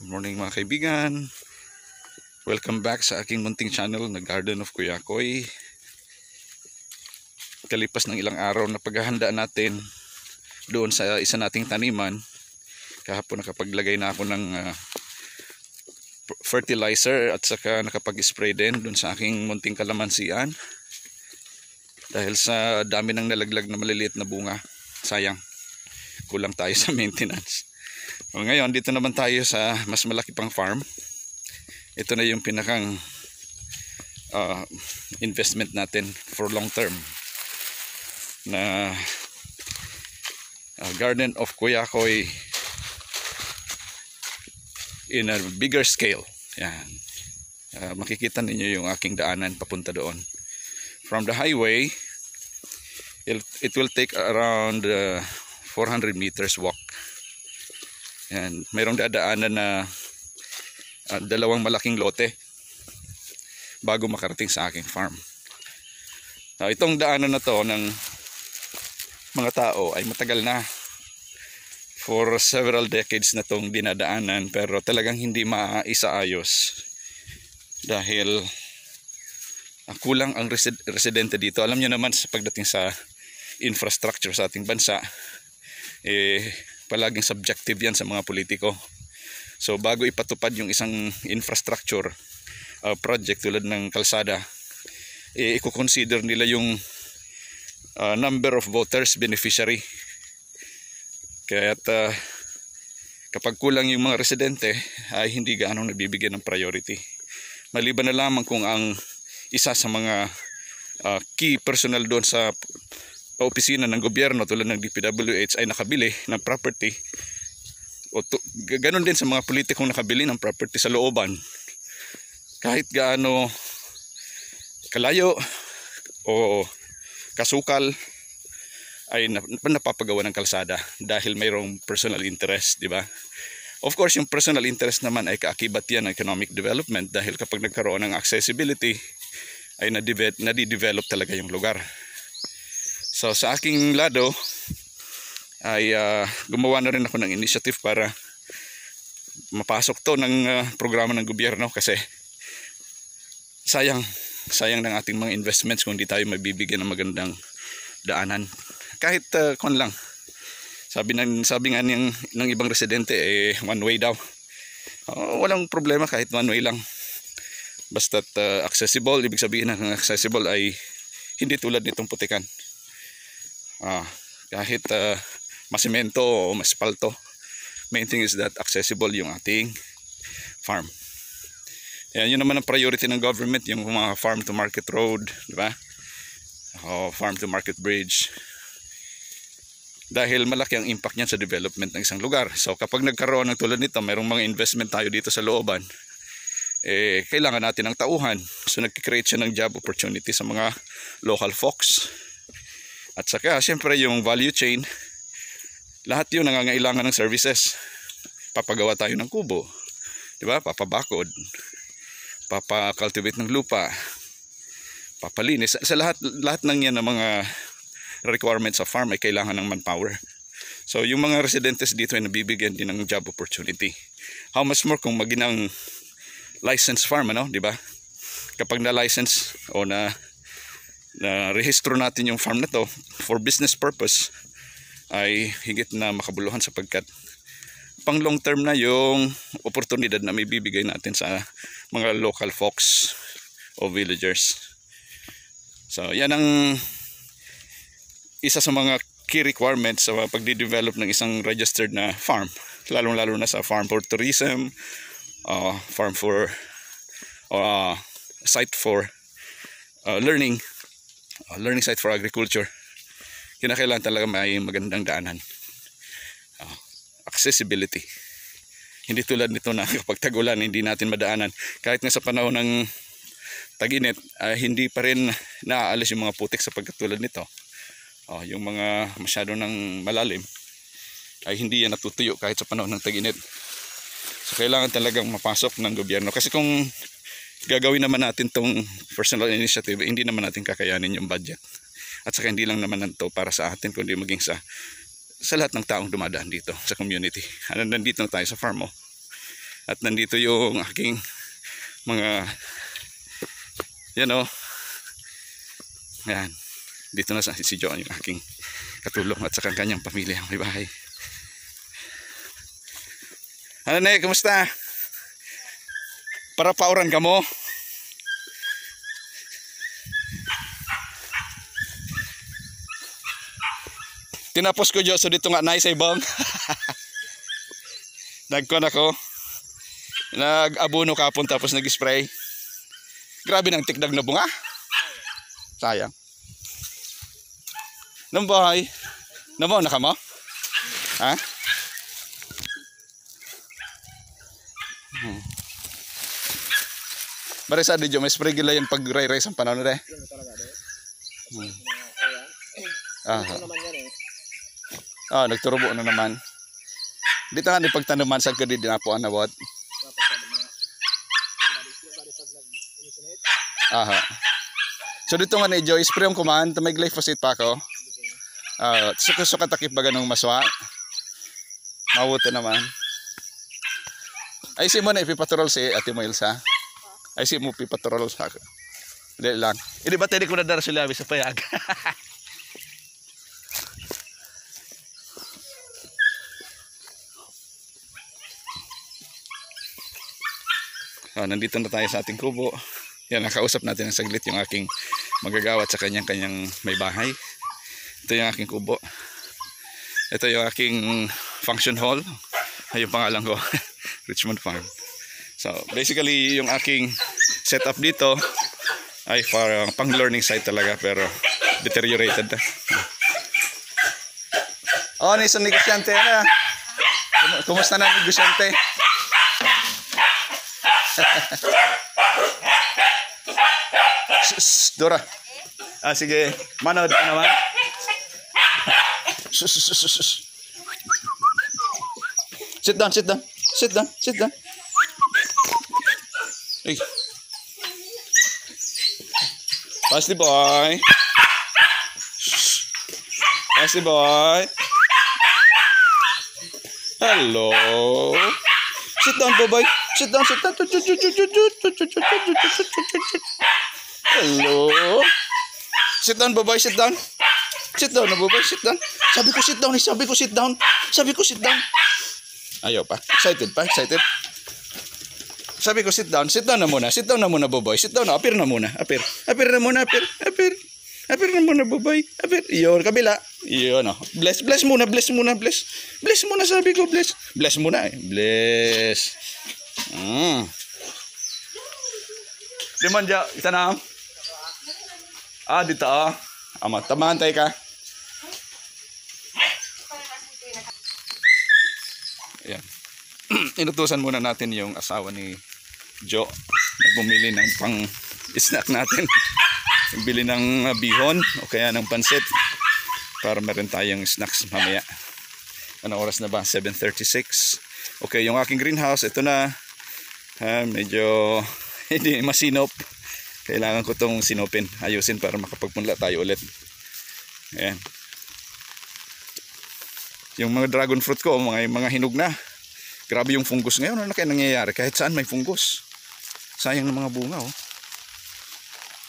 Good morning mga kaibigan. Welcome back sa aking munting channel na Garden of Kuya Koy. Kalipas ng ilang araw na paghahanda natin doon sa isa nating taniman, kahapon nakapaglagay na ako ng fertilizer at saka nakapag-spray din doon sa aking munting kalamansian. Dahil sa dami ng nalaglag na maliliit na bunga, sayang, kulang tayo sa maintenance. So, ngayon dito naman tayo sa mas malaki pang farm. Ito na yung pinakang investment natin for long term na Garden of Kuya Koy in a bigger scale. Yan. Makikita ninyo yung aking daanan papunta doon. From the highway, it will take around 400 meters walk. Yan. Mayroong dadaanan na dalawang malaking lote bago makarating sa aking farm. Itong daanan na to ng mga tao ay matagal na. For several decades na tong dinadaanan, pero talagang hindi maisaayos dahil kulang ang residente dito. Alam nyo naman sa pagdating sa infrastructure sa ating bansa, palaging subjective yan sa mga politiko. So bago ipatupad yung isang infrastructure project tulad ng kalsada, i-consider nila yung number of voters beneficiary. Kaya kapag kulang yung mga residente ay hindi gaano nabibigyan ng priority. Maliban na lamang kung ang isa sa mga key personnel doon sa opisina ng gobyerno tulad ng DPWH ay nakabili ng property, o ganun din sa mga politikong nakabili ng property sa looban, kahit gaano kalayo o kasukal ay napapagawa ng kalsada dahil mayroong personal interest, di ba? Of course, yung personal interest naman ay kaakibat yan ng economic development dahil kapag nagkaroon ng accessibility ay nadidevelop talaga yung lugar. So sa aking lado ay gumawa na rin ako ng initiative para mapasok to ng programa ng gobyerno kasi sayang ng ating mga investments kung hindi tayo mabibigyan ng magandang daanan. Kahit kon lang. Sabi nga ng ibang residente one way daw. Walang problema kahit one way lang. Basta't accessible, ibig sabihin ng accessible ay hindi tulad nitong putikan. Kahit masemento o maspalto, main thing is that accessible yung ating farm. Yan, yun naman ang priority ng government, yung mga farm to market road, di ba? O farm to market bridge. Dahil malaki ang impact niyan sa development ng isang lugar. So kapag nagkaroon ng tulad nito, mayroong mga investment tayo dito sa looban, kailangan natin ng tauhan. So nagkikreate siya ng job opportunity sa mga local folks. At saka siyempre yung value chain, lahat yun nangangailangan ng services. Papagawa tayo ng kubo, di ba? Papabakod, papakultivate ng lupa, papalinis. Sa lahat ng yan ng mga requirements sa farm ay kailangan ng manpower. So yung mga residentes dito ay nabibigyan din ng job opportunity. How much more kung maginang licensed farm, ano, di ba? Kapag na-license o na rehistro natin yung farm na to for business purpose, ay higit na makabuluhan sapagkat pang long term na yung oportunidad na may bibigay natin sa mga local folks o villagers. So yan ang isa sa mga key requirements sa pagde-develop ng isang registered na farm, lalong-lalo na sa farm for tourism, farm for site for learning site for agriculture. Kinakailangan talaga may magandang daanan. Accessibility. Hindi tulad nito na kapag tag-ulan hindi natin madaanan. Kahit nga sa panahon ng tag-init, hindi pa rin naaalis yung mga putik sa pagkatulad nito. Yung mga masyado ng malalim ay hindi yan natutuyo kahit sa panahon ng tag-init. So kailangan talagang mapasok ng gobyerno. Kasi kung gagawin naman natin tong personal initiative, hindi naman natin kakayanin yung budget. At saka hindi lang naman ito para sa atin, kundi maging sa lahat ng taong dumadaan dito sa community. Nandito na tayo sa farm. At nandito yung aking mga, yan o. Ayan. Dito na si John, yung aking katulong at saka kanyang pamilya, may bahay. Ano na kumusta? Para pauran ka mo? Tinapos ko Diyos, so dito nga nice ay bang. Nagkuhan ako. Nag-abono kapon tapos nag-spray. Grabe ng tikdag na bunga. Sayang. Nang bahay. Namo na ka mo? Ha? Marisa di jo may spray gila yan pag ray-ray sa panahon na nagturubo na naman. Dito nga di pagtanuman sa kadi dinapuan na bot. So dito nga ni Joy spray ang kumaan may glyphosate pa ako. Suka takip baga ng maswa. Mawuto naman. Ay si mo na ipipatrol si Ate mo Ilsa. Ay si mo ipipatrol sa ako. Hindi lang. Hindi ba tayo ko na dara sila sa payag? Nandito na tayo sa ating kubo. Yan, nakausap natin ng saglit yung aking magagawa sa kanyang may bahay. Ito yung aking kubo. Ito yung aking function hall. Ay yung pangalan ko. Richmond Farm. So basically yung aking setup dito ay pang learning site talaga pero deteriorated na. Oh, nisang negosyante na. Kumusta na negosyante? Dora. Sige, manood ka naman. Sit down. Hey. Pasty boy. Hello. Sit down, boy. Sit down. Hello. Sit down, boy. Sit down, boy. Sit down. Sabi ko sit down. Ayaw pa. Excited. Sabi ko sit down na muna. Boy. Sit down na. Apir na muna, boy. Apir. Iyon, kabila. Iyon, oh. Bless muna. Bless muna, sabi ko, bless. Bless muna, eh. Bless. Diman dyan, isa na. Dito, oh. Tamantay ka. Ayan. Inutusan muna natin yung asawa ni Joe na bumili ng pang-snack natin. Bili ng bihon o kaya ng pansit para meron tayong snacks mamaya. Anong oras na ba? 7:36. Okay, yung aking greenhouse, ito na. Medyo hindi masinop. Kailangan ko itong sinopin, ayusin para makapagpunla tayo ulit. Ayan. Yung mga dragon fruit ko, mga hinog na. Grabe yung fungus ngayon. Ano kaya nangyayari? Kahit saan may fungus. Sayang ng mga bunga, oh.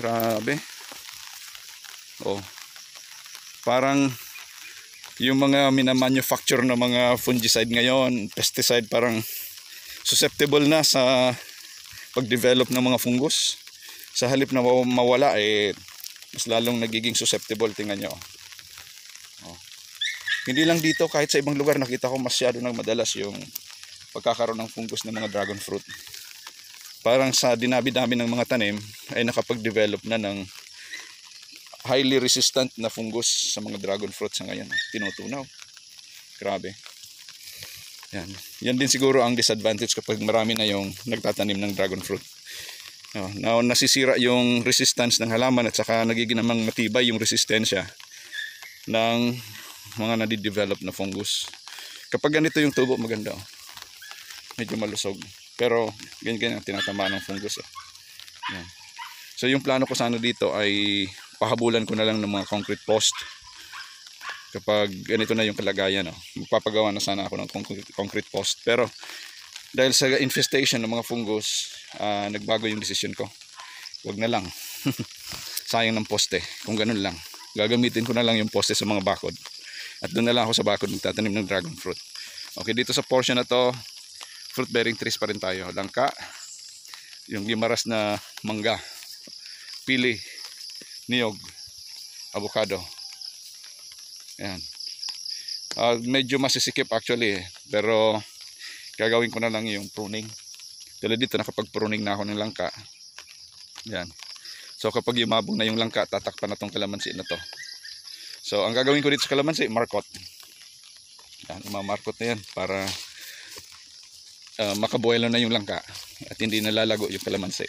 Grabe. Oh. Parang yung mga minamanufacture na mga fungicide ngayon, pesticide, parang susceptible na sa pag-develop ng mga fungus. Sa halip na mawala, mas lalong nagiging susceptible. Tingnan nyo. Oh. Hindi lang dito, kahit sa ibang lugar nakita ko masyado nang madalas yung pagkakaroon ng fungus ng mga dragon fruit. Parang sa dinabi-dami ng mga tanim ay nakapag-develop na ng highly resistant na fungus sa mga dragon fruit sa ngayon. Tinutunaw. Grabe. Yan din siguro ang disadvantage kapag marami na yung nagtatanim ng dragon fruit. Nasisira yung resistance ng halaman at saka nagiging namang matibay yung resistensya ng mga nadidevelop na fungus. Kapag ganito yung tubo, maganda. Medyo malusog. Pero ganyan ang tinatamaan ng fungus. Yan. So yung plano ko sana dito ay pahabulan ko na lang ng mga concrete post. Kapag ganito na yung kalagayan, magpapagawa na sana ako ng concrete post. Pero dahil sa infestation ng mga fungus, nagbago yung decision ko. Wag na lang. Sayang ng poste. Kung ganun lang, gagamitin ko na lang yung poste sa mga bakod. At doon na lang ako sa bakod magtatanim ng dragon fruit. Okay, dito sa portion na to, fruit bearing trees pa rin tayo. Langka, yung gimaras na mangga, pili, niyog, avocado. Ayan. Medyo masisikip actually, pero gagawin ko na lang yung pruning. Tulad dito, nakapag-pruning na ako ng langka. Yan. So kapag yumabong na yung langka, tatakpan na tong kalamansi na to. So ang gagawin ko dito sa kalamansi, markot. Yan, imamarkot na yan para makabuelo na yung langka at hindi nalalago yung kalamansi.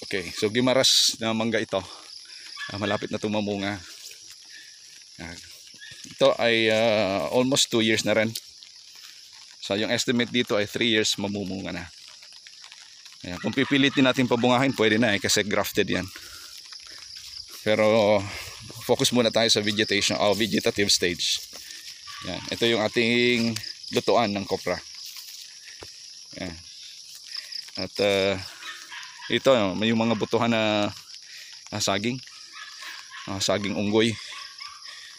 Okay, so gimaras na mangga ito. Malapit na tumamunga. Ito ay almost 2 years na rin. So yung estimate dito ay 3 years mamumunga na. Ayan, kung pipilitin natin pabungahin, pwede na kasi grafted yan. Pero focus muna tayo sa vegetation o vegetative stage. Ayan, ito yung ating lutuan ng kopra. Ayan. At ito may yung mga butuhan na saging. Saging unggoy.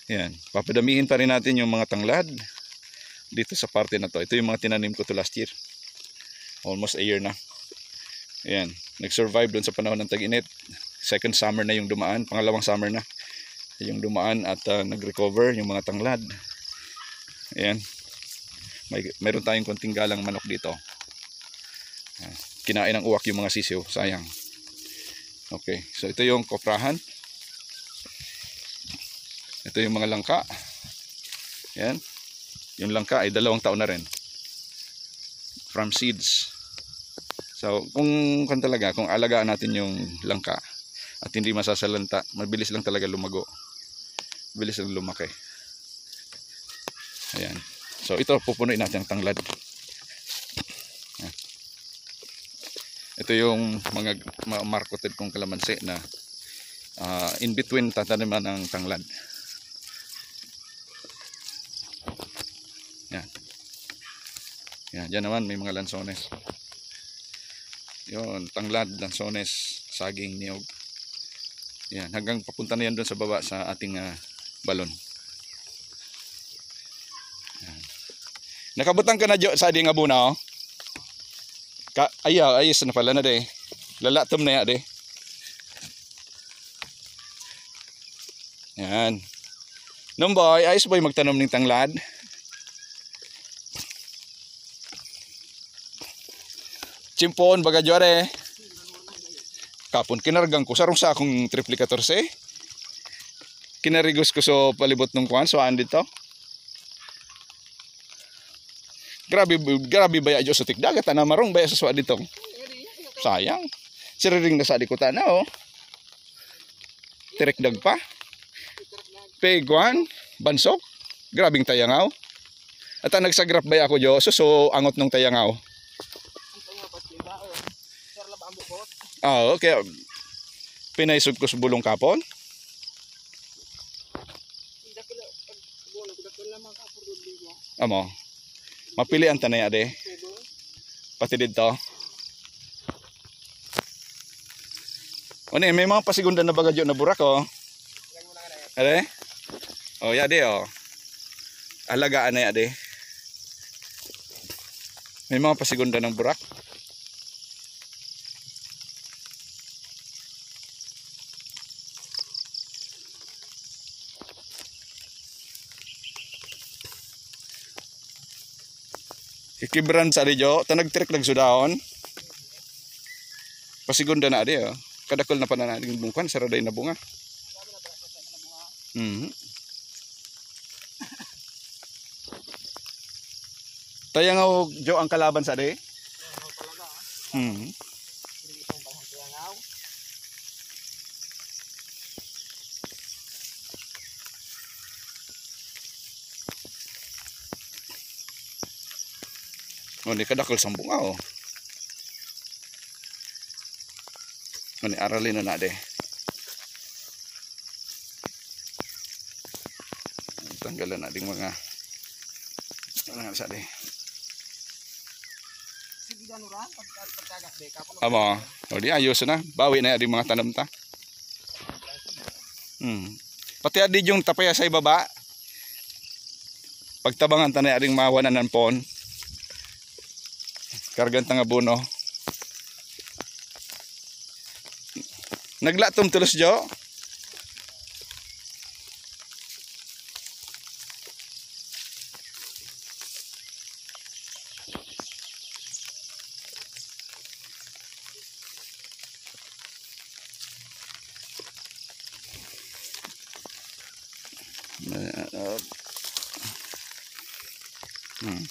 Ayan, papadamihin pa rin natin yung mga tanglad dito sa parte na to. Ito yung mga tinanim ko to last year. Almost a year na. Ayan, nag-survive doon sa panahon ng tag-init. Second summer na yung dumaan, pangalawang summer na yung dumaan at nag-recover yung mga tanglad. Ayan, mayroon tayong konting galang manok dito. Kinain ng uwak yung mga sisiw, sayang. Okay, so ito yung koprahan. Ito yung mga langka. Ayan, yung langka ay 2 taon na rin from seeds. So kung alagaan natin yung langka at hindi masasalanta, mabilis lang talaga lumago, mabilis lang lumaki. Ayan, so ito pupunuin natin ang tanglad. Ayan. Ito yung mga marketed kong kalamansi na in between tataniman ng tanglad. Yan. Yan, dyan naman may mga lansones. Yun, tanglad, lansones, saging, niyog. Yan, hanggang papunta na yan doon sa baba sa ating balon. Yan. Nakabutang ka na sa ating abuna, oh. Ayos na pala na de. Lalatom na ya de. Yan. Nomboy, ayos boy magtanom ng tanglad. Chimpon baga jware. Kapon kinargang ko sarong sa akong triple 14. Kinarigos ko so palibot ng kuan so dito. Grabe baya jo sa tikdagat na marong baya sa suwa dito. Sayang. Siriring na sa dikutan na oh. Tirek dag pa. Peguan, bansok. Grabing tayangaw. At nagsagrap baya ako jo so angot nung tayangaw. Okay. Pinaisog ko sa bulong kapon. Amo. Mapilian tanay ade. Pati dito. May mga pasigunda na bagadyo na burak oh. Ade? Oh, yade oh. Alagaan na ade. May mga pasigunda ng burak. Kikibran sa adyo, tanagtirik lang sudaon. Pasigunda na adi oh. Kadakol na pa na natin bungkan, saraday na bunga. Tayangaw jo ang kalaban sa adi. Ni kadakol sa bunga oh. Ni aralin na de. Tanggalan na ding mga sa de. Amo, o di ayos na. Bawi na yung mga tanom ta. Pati adi yung tapaya sa ibaba. Pagtabangan ta na ring mawanan ng pon. Kargan ta nga buno. Naglatom tulos jo.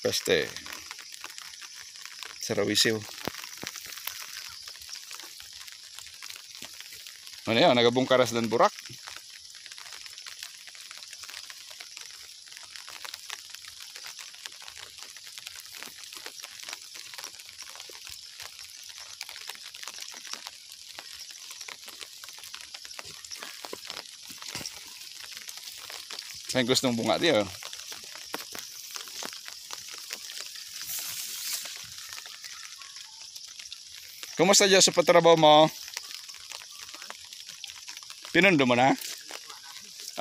Peste sarawisiw. Ano yan, nagabungkaras dan burak. May gustong bunga dia. Kumusta dyan sa patrabaho mo? Pinundo mo na?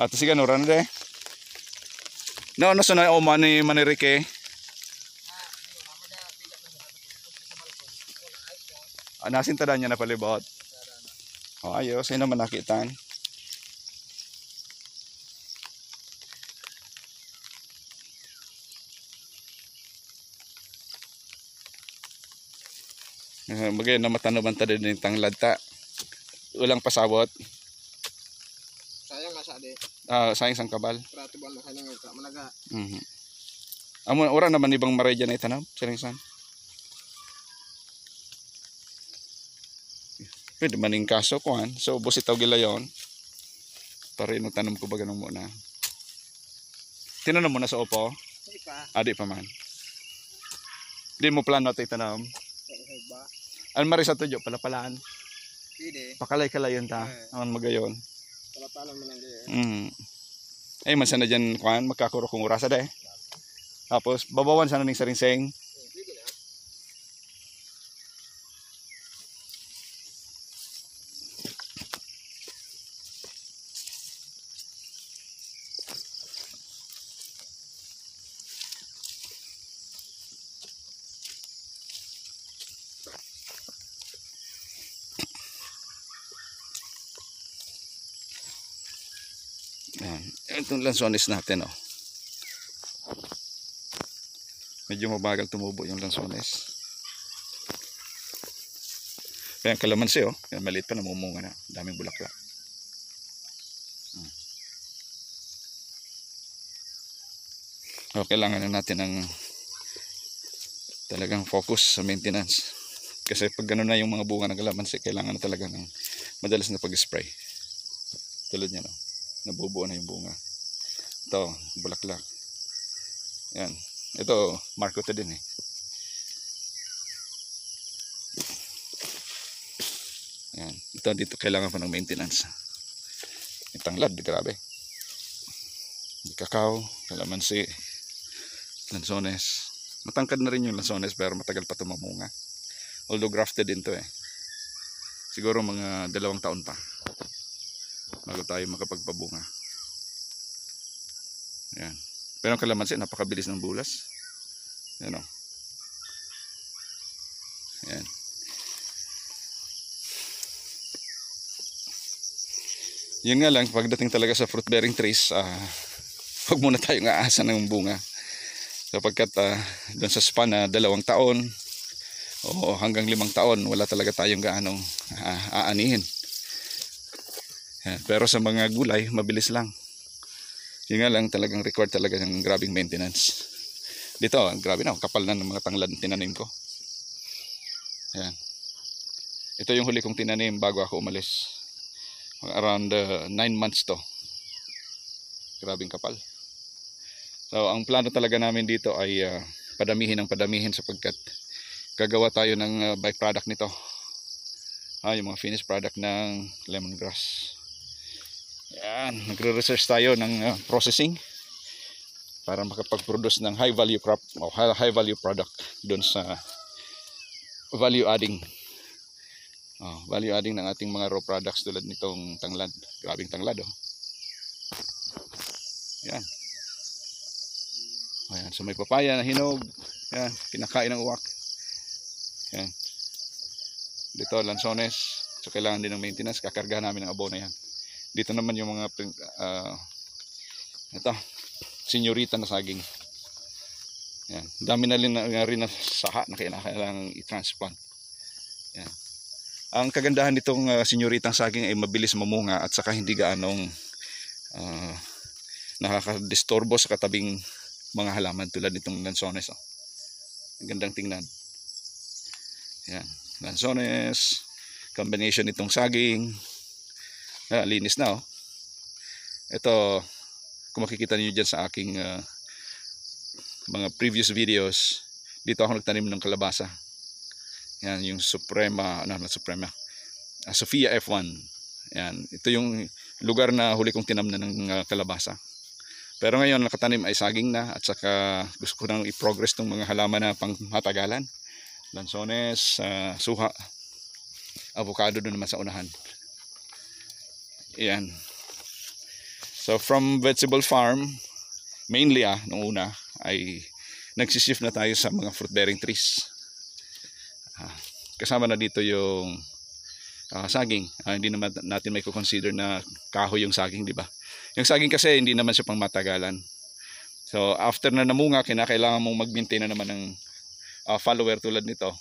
At sige, nuran na de. No, nasa na oma ni Manirike? Nasintadan niya na palibot. O ayos, ay naman nakitaan. Bagay na matanaman ta din yung tanglad ta. Ulang pasabot. Sayang masade. Sayang sang kabal. Prato ba makalang ka managa. Amo ora naman ibang maray dyan ay tanam. San. Pwede maning kaso kuhan. So ubos itaw gila yon. Para ino tanong ko ba ganun muna. Tinanong mo na sa opo? Hindi pa. Adi pa man. Di mo plano tayo tanam. Ba? Ano marisa to jo palapalaan. Pwede. Pakalay-kalay yun ta. Ang magayon. Palapalan mo lang din. Ay man sana dyan kuhan. Magkakuro kong urasa de. Tapos babawan sana ning saringseng. Pwede na. Itong lansones natin medyo mabagal tumubo yung lansones. Kaya ang kalamansi kaya maliit pa, namumunga na, daming bulaklak. Kailangan na natin ng talagang focus sa maintenance, kasi pag gano'n na yung mga bunga ng kalamansi, kailangan na talaga ng madalas na pag-spray. Tulad niya nabubuo na yung bunga. Ito, bulaklak. Yan. Ito, marko to din Yan. Ito, dito kailangan pa ng maintenance. Yung tanglad, grabe. Kakao, kalamansi, lansones. Matangkad na rin yung lansones, pero matagal pa ito mamunga. Although grafted din to siguro mga 2 taon pa bago tayo makapagpabunga. Yan. Pero ang kalamansi, napakabilis ng bulas. Yan Yan. Yun nga lang, pagdating talaga sa fruit bearing trees, huwag muna tayong aasa ng bunga. Sapagkat doon sa span na 2 taon o hanggang 5 taon, wala talaga tayong gaanong aanihin. Yan. Pero sa mga gulay, mabilis lang. Yun nga lang, talagang required talaga ng grabing maintenance. Dito, grabe na, kapal na ng mga tanglad tinanim ko. Ayan. Ito yung huli kong tinanim bago ako umalis. Around 9 months to. Grabing kapal. So, ang plano talaga namin dito ay padamihin sapagkat gagawa tayo ng byproduct nito. Yung mga finished product ng lemongrass. Yan, nagre-research tayo ng processing para makapag-produce ng high value crop o high value product doon sa value adding. Value adding ng ating mga raw products tulad nitong tanglad. Grabing tanglad, oh. Yan. Ayan, so may papaya na hinog. Yan, kinakain ng uwak. Yan. Dito, lansones. So kailangan din ng maintenance. Kakarga namin ng abono yan. Dito naman yung mga ito, senyorita na saging. Yan. Dami na rin na saha na kailangan i-transplant. Yan. Ang kagandahan nitong senyoritang saging ay mabilis mamunga at saka hindi gaanong nakakadisturbo sa katabing mga halaman tulad nitong lansones. Oh. Ang gandang tingnan. Yan. Lansones, combination nitong saging. Linis na, oh. Ito, kung makikita niyo dyan sa aking mga previous videos, dito ako nagtanim ng kalabasa. Yan, yung Suprema, Sophia F1. Yan, ito yung lugar na huli kong tinamnan ng kalabasa. Pero ngayon nakatanim ay saging na at saka gusto ko nang i-progress tong mga halaman na pangmatagalan. Lansones, suha, avocado doon naman sa unahan. Yan. So from vegetable farm, mainly nung una ay nagsishift na tayo sa mga fruit bearing trees. Kasama na dito yung saging. Hindi naman natin may consider na kahoy yung saging, di ba? Yung saging kasi hindi naman siya pang matagalan. So after na namunga, kailangan mong mag-maintain na naman ng follower tulad nito.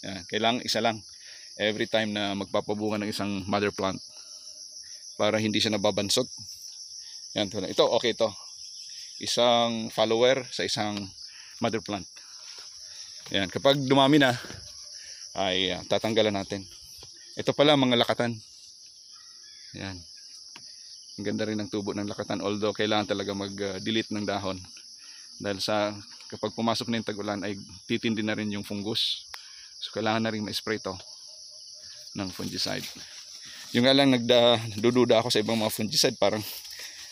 Yan, kailangan isa lang every time na magpapabunga ng isang mother plant para hindi siya nababansot. Yan, ito okay ito. Isang follower sa isang mother plant. Yan, kapag dumami na ay tatanggalan natin. Ito pala mga lakatan. Yan. Ang ganda rin ng tubo ng lakatan, although kailangan talaga mag-delete ng dahon. Dahil kapag pumasok na yung tag-ulan ay titindi na rin yung fungus. So kailangan na rin ma-spray to ng fungicide. Yung nga lang nagdududa ako sa ibang mga fungicide, parang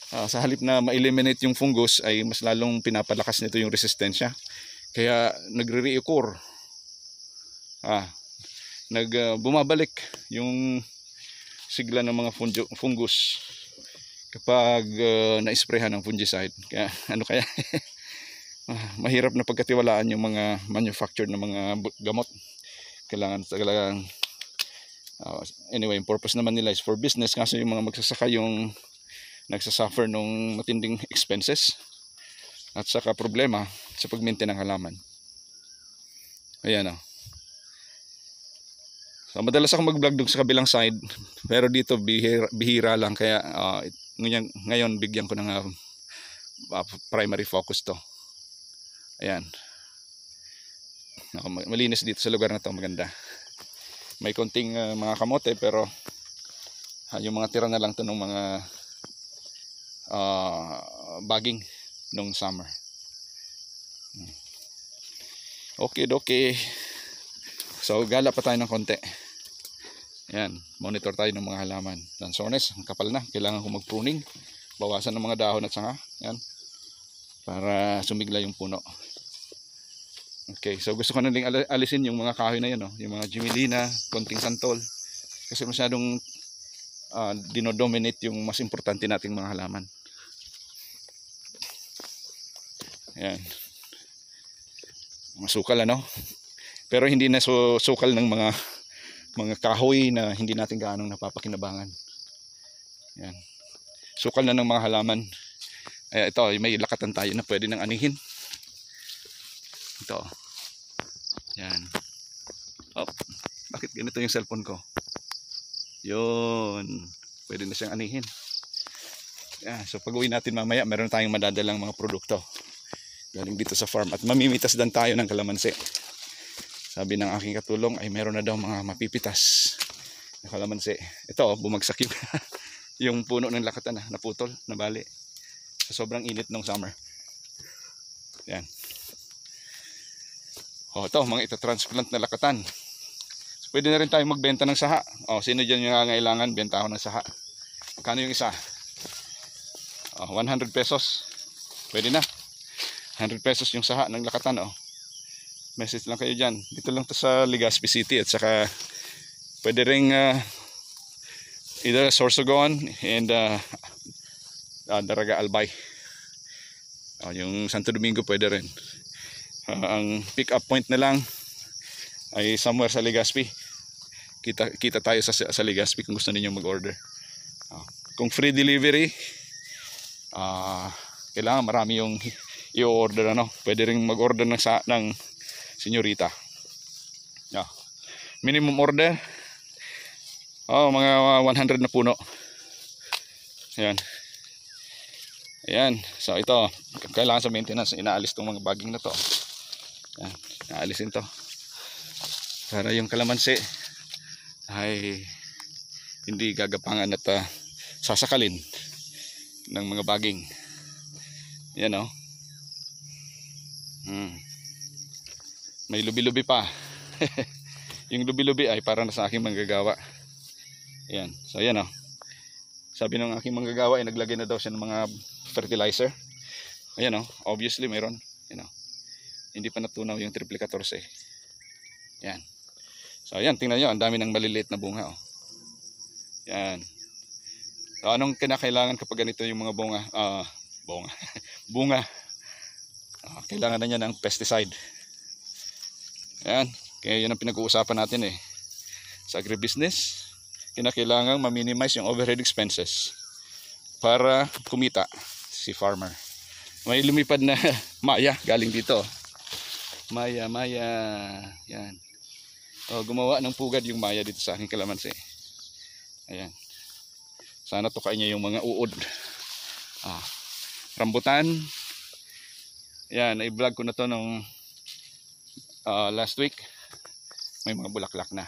sa halip na ma-eliminate yung fungus ay mas lalong pinapalakas nito yung resistensya. Kaya nagre-reoccur. Bumabalik yung sigla ng mga fungus kapag na-sprayhan ng fungicide. Kaya mahirap na pagkatiwalaan yung mga manufactured na mga gamot. Kailangan anyway, yung purpose naman nila is for business, kasi yung mga magsasaka yung nagsasuffer nung matinding expenses at saka problema sa pag-maintain ng halaman. Ayan, oh. So, madalas ako mag-vlog doon sa kabilang side, pero dito bihira lang, kaya ngayon bigyan ko ng primary focus to. Ayan. Malinis dito sa lugar na to, maganda. May konting mga kamote, pero yung mga tira na lang to ng mga baging nung summer. Okay. So gala pa tayo ng konti. Ayan, monitor tayo ng mga halaman. Lansones, ang kapal na, kailangan ko mag-pruning. Bawasan ng mga dahon at sanga. Ayan, para sumigla yung puno. Okay, so gusto ko na rin alisin yung mga kahoy na yan, yung mga Gimilina, konting santol. Kasi masyadong dinodominate yung mas importante nating mga halaman. Ayan. Masukal, pero hindi na sukal ng mga kahoy na hindi natin gaanong napapakinabangan. Yan. Sukal na ng mga halaman. Ito, may lakatan tayo na pwede nang anihin. Ito. Yan. Bakit ganito yung cellphone ko? Yun. Pwede na siyang anihin. Yan. So pag uwi natin mamaya, meron tayong madadalang mga produkto galing dito sa farm. At mamimitas dan tayo ng kalamansi. Sabi ng aking katulong ay meron na daw mga mapipitas na kalamansi. Ito, bumagsak yung puno ng lakatan, naputol, nabali. Sa sobrang init ng summer. Yan. Ito, mga itatransplant na lakatan. So, pwede na rin tayo magbenta ng saha. Sino dyan yung nangangailangan, benta ako ng saha. Kano yung isa? 100 pesos. Pwede na. 100 pesos yung saha ng lakatan. message lang kayo dyan. Dito lang to sa Legazpi City, at saka pwede ring either Sorsogon and Daraga Albay. Yung Santo Domingo pwede rin. Ang pick up point na lang ay somewhere sa Legazpi. Kita tayo sa Legazpi kung gusto niyo mag-order. Kung free delivery, kailangan marami yung i-order, ano. Pwede ring mag-order ng senyorita. Minimum order mga 100 na puno. Ayan. So ito, kailangan sa maintenance, inaalis tong mga baging na to. Ayan, inaalisin to para yung kalamansi ay hindi gagapangan at sasakalin ng mga baging. Yan o. May lubi-lubi pa. Yung lubi-lubi ay para na sa aking manggagawa. Ayan. So ayan o. Sabi ng aking manggagawa ay naglagay na daw siya ng mga fertilizer. Ayan o. Obviously mayroon. Ayan o. Hindi pa natunaw yung triple 14. Ayan. So ayan, tingnan nyo, ang dami ng maliliit na bunga o. Ayan. So anong kinakailangan kapag ganito yung mga bunga? Bunga. Kailangan na niya ng pesticide. Ayan. Kaya yun ang pinag-uusapan natin eh. Sa agribusiness, kinakailangan ma-minimize yung overhead expenses para kumita si farmer. May lumipad na maya galing dito. Maya. Yan. Gumawa ng pugad yung maya dito sa aking kalamansi. Ayan. Sana tukain niya yung mga uod. Rambutan. Yan, i-vlog ko na to nung last week. May mga bulaklak na.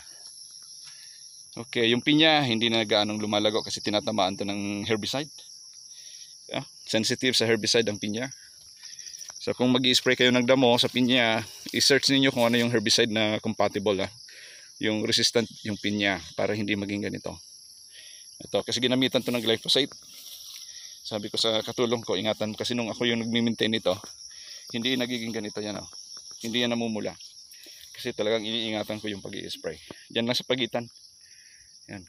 Okay, yung pinya hindi na gaanong lumalago kasi tinatamaan to ng herbicide. Sensitive sa herbicide ang pinya. So kung mag-i-spray kayo ng damo sa pinya, i-search niyo kung ano yung herbicide na compatible, yung resistant yung pinya, para hindi maging ganito. Ito kasi ginamitan to ng glyphosate. Sabi ko sa katulong ko, ingatan mo kasi nung ako yung nagmi-maintain nito, hindi nagiging ganito yan. Hindi yan namumula. Kasi talagang iniingatan ko yung pag-i-spray. Diyan lang sa pagitan. Yan.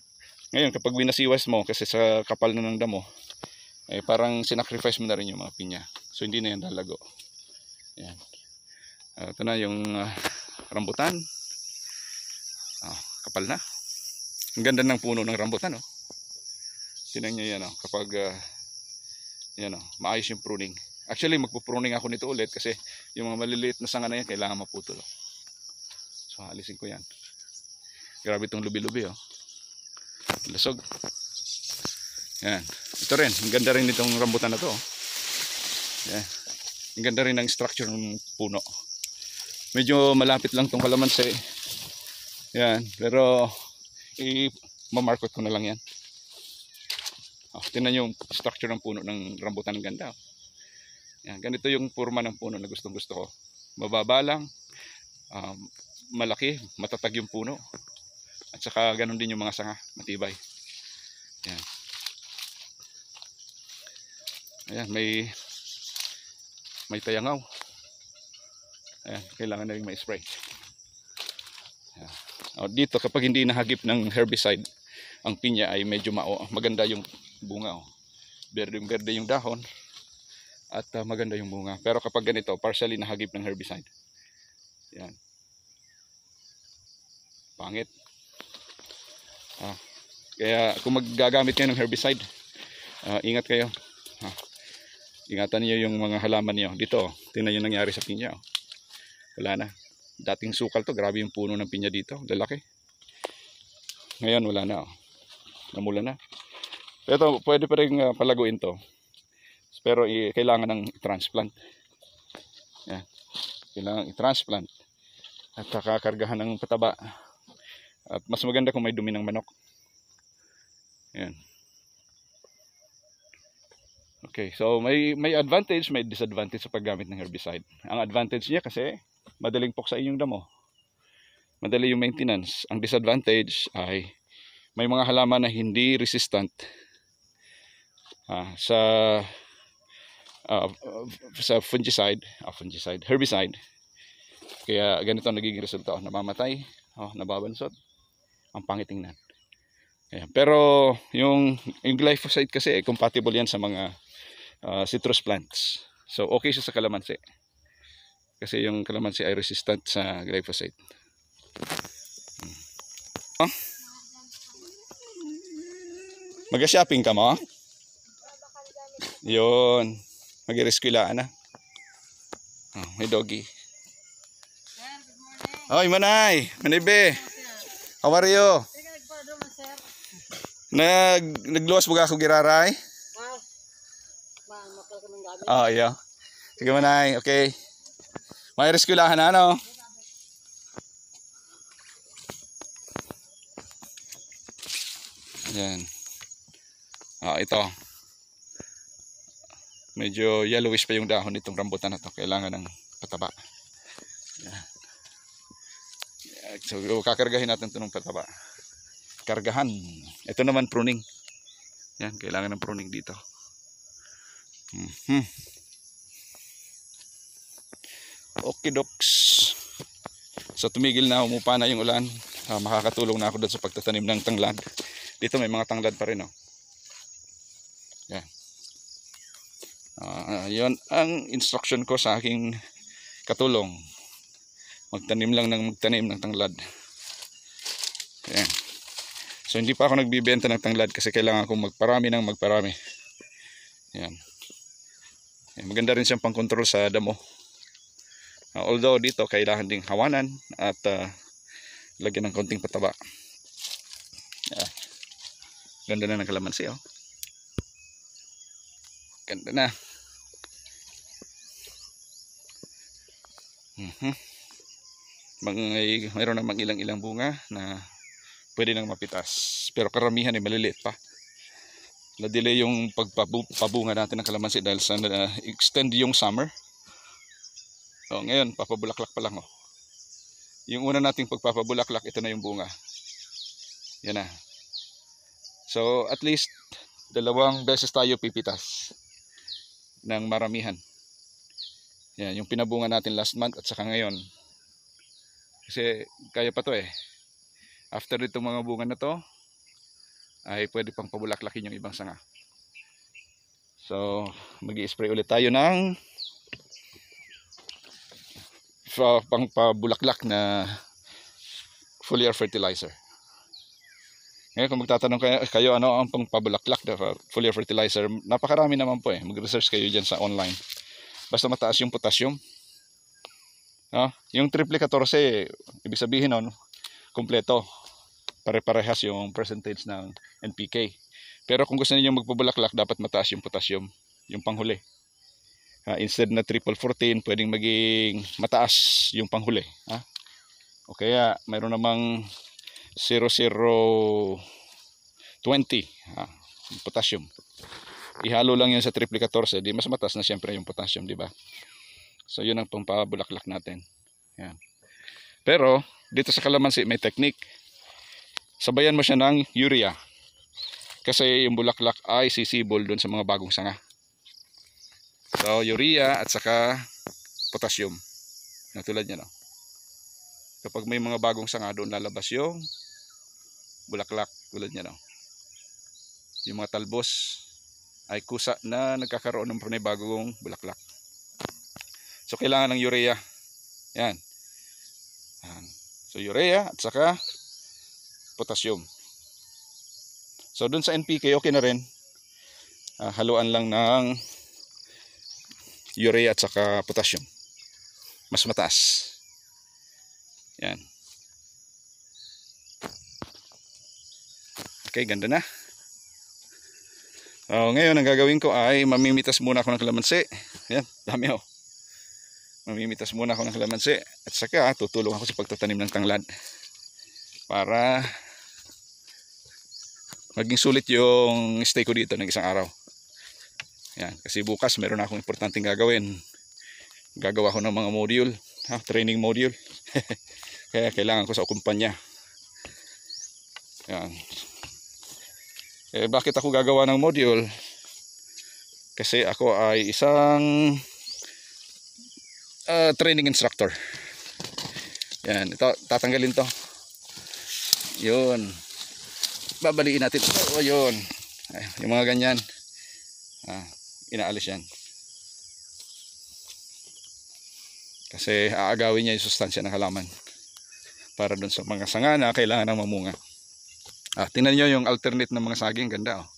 Ngayon kapag winasiwas mo kasi sa kapal na ng damo, parang sinacrifice mo na rin yung mga pinya. So hindi na yan lalago. Yan. Ito na yung rambutan. Kapal na. Ang ganda ng puno ng rambutan. Tingnan nyo yan. Kapag maayos yung pruning. Actually magpupruning ako nito ulit kasi yung mga maliliit na sanga na yan kailangan maputol. So alisin ko yan. Grabe itong lubi-lubi. Lasog. Yan. Ito rin. Ang ganda rin itong rambutan na to. Yan. Ang ganda rin ng structure ng puno. Medyo malapit lang itong kalamansi. Yan. Pero i-market ko na lang yan. Tingnan yung structure ng puno ng rambutan. Ang ganda. Yan. Ganito yung forma ng puno na gustong gusto ko. Mababa lang. Malaki. Matatag yung puno. At saka ganun din yung mga sanga. Matibay. Yan. Ayan, may tayangaw. Ayan, kailangan na rin ma-spray. Dito kapag hindi nahagip ng herbicide, ang pinya ay medyo maganda yung bunga. Berde yung dahon at maganda yung bunga. Pero kapag ganito, partially nahagip ng herbicide. Yan. Pangit. Kaya kung maggagamit kayo ng herbicide, ingat kayo. Ingatan niyo yung mga halaman niyo. Dito, tingnan yung nangyari sa pinya. Wala na. Dating sukal to, grabe yung puno ng pinya dito. Lalaki. Ngayon wala na. Namula na. Pero pwede pa rin palaguin to. Pero kailangan ng transplant. Yan. Kailangan i-transplant. At kakakargahan ng pataba. At mas maganda kung may dumi ng manok. Yan. Okay, so may advantage, may disadvantage sa paggamit ng herbicide. Ang advantage niya kasi madaling puksain yung damo. Madali yung maintenance. Ang disadvantage ay may mga halaman na hindi resistant sa herbicide. Kaya ganito ang nagiging resulta. Namamatay, nababansot. Ang pangit tingnan. Ayan. Pero yung glyphosate kasi compatible yan sa mga citrus plants. So okay siya sa kalamansi. Kasi yung kalamansi ay resistant sa glyphosate. Mag-shopping ka mo? Yun. Mag-rescue laan na. May doggy. Oy, Manay! Manay be! How are you? Nagluwas buga ako giraray? Iya. Sige Manay, okay. May rescue laan na, ano? Yan. Ito. Medyo yellowish pa yung dahon nitong rambutan na to. Kailangan ng pataba. Yan. So kakargahin natin ito ng pataba. Kargahan. Ito naman pruning. Yan, kailangan ng pruning dito. Okay, doks. So tumigil na, umupa na yung ulan. Makakatulong na ako doon sa pagtatanim ng tanglad. Dito may mga tanglad pa rin, oh. Yan. Yun ang instruction ko sa aking katulong. Magtanim lang ng magtanim ng tanglad. Yan. So hindi pa ako nagbibenta ng tanglad kasi kailangan kong magparami ng magparami. Yan. Yan. Maganda rin siyang pang-control sa damo. Although dito kailangan ding hawanan at lagyan ng konting pataba. Yan. Ganda na ng kalamansi, oh. Ganda na. Mayroon namang ilang bunga na pwede nang mapitas. Pero karamihan ay maliliit pa. Na-delay yung pagpabunga natin ng kalamansi dahil sa extend yung summer. So ngayon, papabulaklak pa lang, oh. Yung una nating pagpapabulaklak, ito na yung bunga. Yan na. So at least 2 beses tayo pipitas ng maramihan. Yan, yung pinabunga natin last month at saka ngayon. Kasi kaya pa to eh. After itong mga bunga na to, ay pwede pang pabulaklakin yung ibang sanga. So mag-i-spray ulit tayo ng pang pabulaklak na foliar fertilizer. Ngayon kung magtatanong kayo ano ang pang pabulaklak na foliar fertilizer, napakarami naman po eh. Mag-research kayo dyan sa online. Basta mataas yung potassium. Yung triple 14, ibig sabihin nun, kumpleto. Pare-parehas yung percentage ng NPK. Pero kung gusto niyo magpabulaklak, dapat mataas yung potassium, yung panghuli. Instead na triple 14, pwedeng maging mataas yung panghuli. O kaya mayroon namang 0020 potassium. Ihalo lang yun sa triple 14, di mas mataas na siyempre yung potassium, di ba? So yun ang pangpabulaklak natin. Yan. Pero dito sa kalamansi may technique. Sabayan mo siya ng urea. Kasi yung bulaklak ay sisibol doon sa mga bagong sanga. So urea at saka potassium. Tulad niya, no? Kapag may mga bagong sanga, doon lalabas yung bulaklak. Tulad niya, no? Yung mga talbos ay kusa na nagkakaroon ng panibagong bulaklak. So kailangan ng urea. Yan. So urea at saka potassium. So dun sa NPK okay na rin. Haluan lang ng urea at saka potassium. Mas mataas. Yan. Okay, ganda na. Ngayon ang gagawin ko ay mamimitas muna ako ng kalamansi. Yan, dami oh. Mamimitas muna ako ng kalamansi at saka tutulong ako sa pagtatanim ng tanglad para maging sulit yung stay ko dito ng isang araw. Yan, kasi bukas meron akong importanteng gagawin. Gagawa ko ng mga module, training module. Kaya kailangan ko sa kumpanya. Yan. Bakit ako gagawa ng module? Kasi ako ay isang training instructor. Yan, ito tatanggalin to. Yun. Babaliin natin. Oh, yun. Ay, yung mga ganyan. Inaalis yan. Kasi aagawin niya yung sustansya ng halaman. Para dun sa mga sanga na kailangan ng mamunga. Tingnan nyo yung alternate ng mga saging. Ganda oh.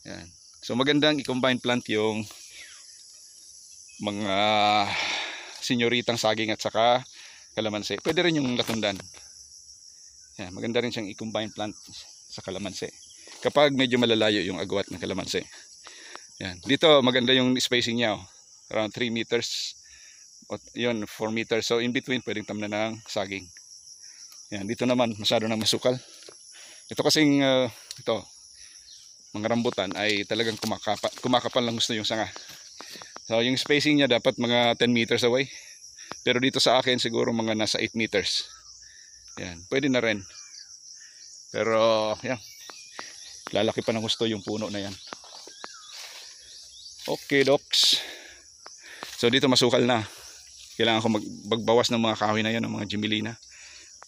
Yan. So magandang i-combine plant yung mga senyoritang saging at saka kalamansi. Pwede rin yung latundan. Yan, maganda rin siyang i-combine plant sa kalamansi. Kapag medyo malalayo yung agwat ng kalamansi. Yan. Dito maganda yung spacing niya. Oh. Around 3 meters. Yun, 4 meters. So in between pwedeng tamnan ng saging. Yan. Dito naman masyado nang masukal. Ito kasing ito, mga rambutan ay talagang kumakapal lang gusto yung sanga. So yung spacing niya dapat mga 10 meters away. Pero dito sa akin siguro mga nasa 8 meters. Yan, pwede na rin. Pero yan, lalaki pa ng gusto yung puno na yan. Okay, docs. So dito masukal na. Kailangan ko magbawas ng mga kahoy na yan, ng mga Gimilina.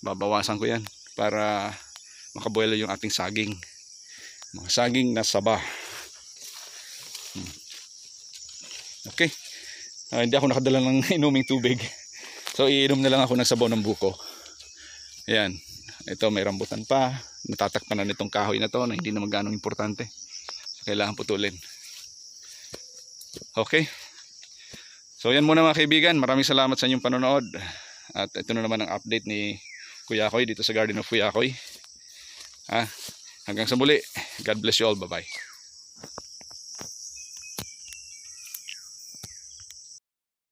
Babawasan ko yan para makabuelo yung ating saging. Mga saging na saba. Okay. Hindi ako nakadala ng inuming tubig. So iinom na lang ako ng sabaw ng buko. Ayan. Ito may rambutan pa. Natatakpan na nitong kahoy na to na hindi naman ganong importante. So, kailangan putulin. Okay. So yan muna mga kaibigan. Maraming salamat sa inyong panonood. At ito na naman ang update ni Kuya Koy dito sa Garden of Kuya Koy. Hanggang sa muli. God bless you all. Bye bye.